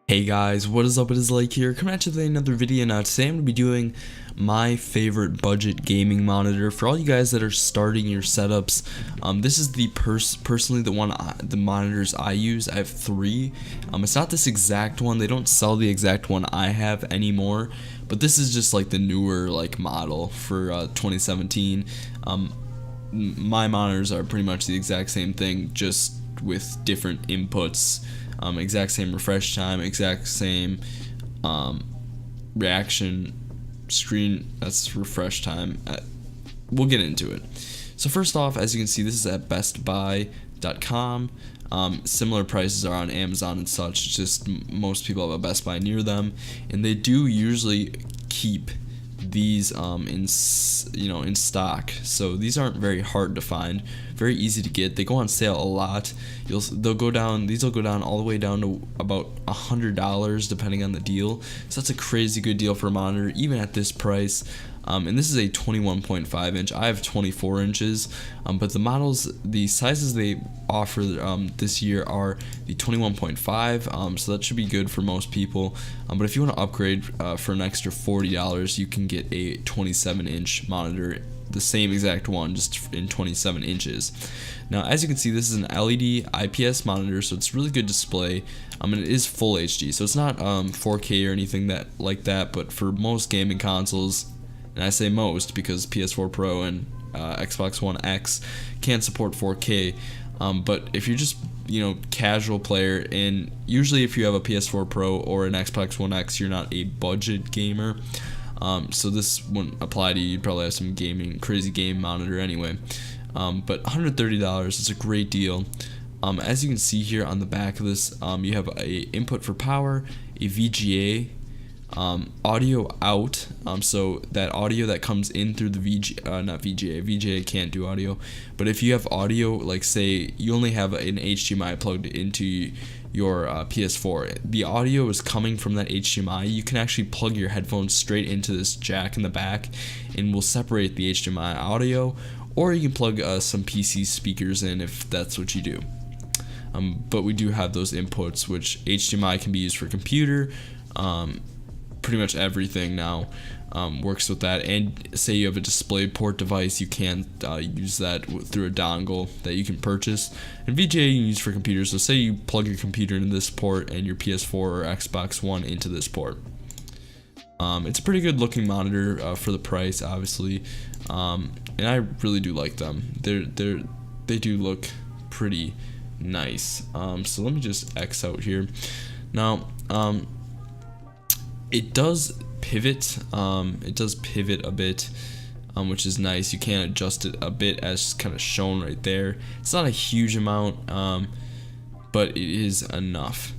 Hey guys, what is up? It is Lake here, coming at you with another video. Now today I'm going to be doing my favorite budget gaming monitor for all you guys that are starting your setups. This is the personally the monitors I use. I have three. It's not this exact one. They don't sell the exact one I have anymore, but this is just like the newer model for 2017. My monitors are pretty much the exact same thing, just with different inputs. Exact same refresh time, exact same reaction screen. That's refresh time. We'll get into it. So first off, as you can see, this is at bestbuy.com. Similar prices are on Amazon and such. It's just most people have a Best Buy near them, and they do usually keep these in stock. So these aren't very hard to find, very easy to get. They go on sale a lot. These will go down all the way down to about $100 depending on the deal. So that's a crazy good deal for a monitor even at this price. And this is a 21.5 inch. I have 24 inches, but the sizes they offer this year are the 21.5, so that should be good for most people. But if you want to upgrade for an extra $40, you can get a 27 inch monitor, the same exact one, just in 27 inches. Now, as you can see, this is an LED IPS monitor, so it's really good display. And it is full HD, so it's not 4K or anything like that. But for most gaming consoles, and I say most because PS4 Pro and Xbox One X can't support 4K. But if you're just casual player, and usually if you have a PS4 Pro or an Xbox One X, you're not a budget gamer. So this wouldn't apply to you. You'd probably have some crazy game monitor anyway. But $130 is a great deal. As you can see here on the back of this, you have a input for power, a VGA. Audio out, so that audio that comes in through the VGA can't do audio, but if you have audio, like say you only have an HDMI plugged into your PS4, the audio is coming from that HDMI. You can actually plug your headphones straight into this jack in the back and will separate the HDMI audio, or you can plug some PC speakers in if that's what you do. But we do have those inputs, which HDMI can be used for computer. Pretty much everything now works with that, and say you have a DisplayPort device, you can use that through a dongle that you can purchase. And VGA you can use for computers, so say you plug your computer into this port and your PS4 or Xbox One into this port. It's a pretty good looking monitor for the price, obviously, and I really do like them. They do look pretty nice. So let me just X out here now. It does pivot. It does pivot a bit, which is nice. You can adjust it a bit, as kind of shown right there. It's not a huge amount, but it is enough.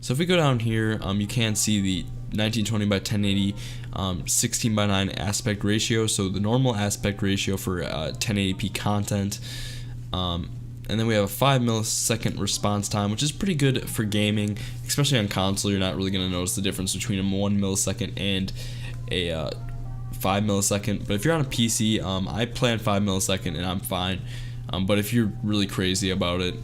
So if we go down here, you can see the 1920 by 1080, 16 by 9 aspect ratio. So the normal aspect ratio for 1080p content. And then we have a 5 millisecond response time, which is pretty good for gaming, especially on console. You're not really going to notice the difference between a 1 millisecond and a 5 millisecond. But if you're on a PC, I play on 5 millisecond and I'm fine. But if you're really crazy about it,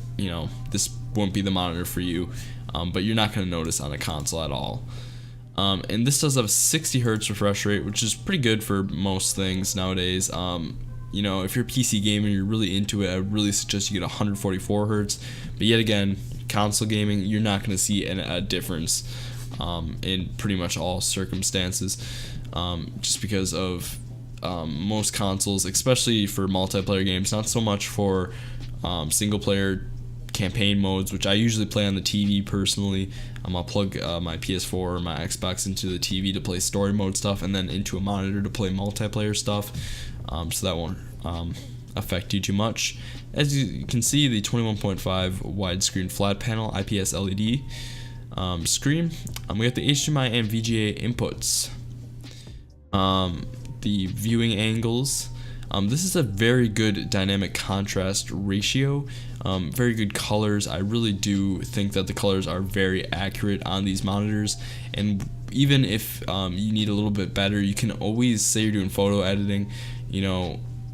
this won't be the monitor for you. But you're not going to notice on a console at all. And this does have a 60 hertz refresh rate, which is pretty good for most things nowadays. If you're a PC gamer, you're really into it, I really suggest you get 144 hertz. But yet again, console gaming, you're not going to see a difference in pretty much all circumstances, just because of most consoles, especially for multiplayer games, not so much for single player campaign modes, which I usually play on the TV personally. I'll plug my PS4 or my Xbox into the TV to play story mode stuff, and then into a monitor to play multiplayer stuff. So that won't affect you too much. As you can see, the 21.5 widescreen flat panel IPS LED screen. We have the HDMI and VGA inputs. The viewing angles. This is a very good dynamic contrast ratio. Very good colors. I really do think that the colors are very accurate on these monitors, and even if you need a little bit better, you can always, say you're doing photo editing,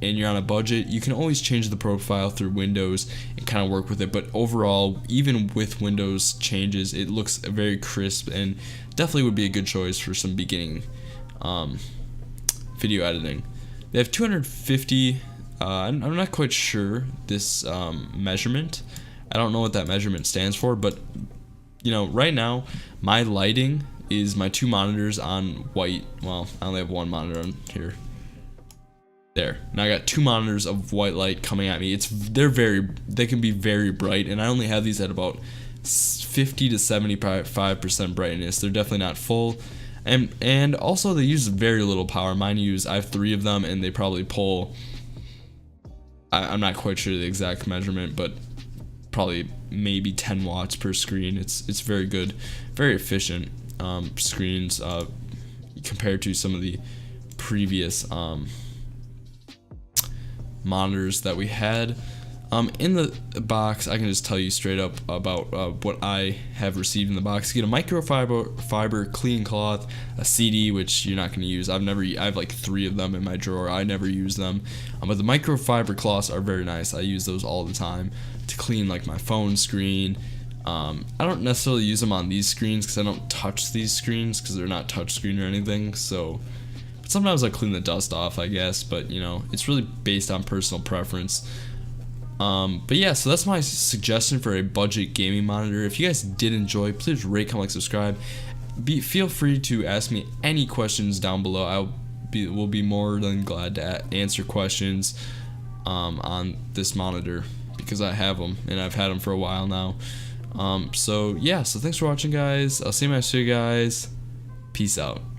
and you're on a budget, you can always change the profile through Windows and kind of work with it. But overall, even with Windows changes, it looks very crisp and definitely would be a good choice for some beginning video editing. They have 250. I'm not quite sure this measurement. I don't know what that measurement stands for, but you know, right now my lighting is my 2 monitors on white. Well, I only have 1 monitor on here. There. Now I got 2 monitors of white light coming at me. They can be very bright, and I only have these at about 50 to 75% brightness. They're definitely not full. And also they use very little power. I have 3 of them, and they probably pull, I'm not quite sure the exact measurement, but probably maybe 10 watts per screen. It's very good, very efficient screens compared to some of the previous monitors that we had. In the box, I can just tell you straight up about what I have received in the box. You get a microfiber clean cloth, a CD, which you're not going to use. I have like 3 of them in my drawer. I never use them, but the microfiber cloths are very nice. I use those all the time to clean like my phone screen. I don't necessarily use them on these screens because I don't touch these screens because they're not touch screen or anything. So, but sometimes I clean the dust off, I guess. But you know, it's really based on personal preference. But yeah, so that's my suggestion for a budget gaming monitor. If you guys did enjoy, please rate, comment, like, subscribe. Feel free to ask me any questions down below. Will be more than glad to answer questions on this monitor because I have them and I've had them for a while now. So yeah, so thanks for watching, guys. I'll see you guys. Peace out.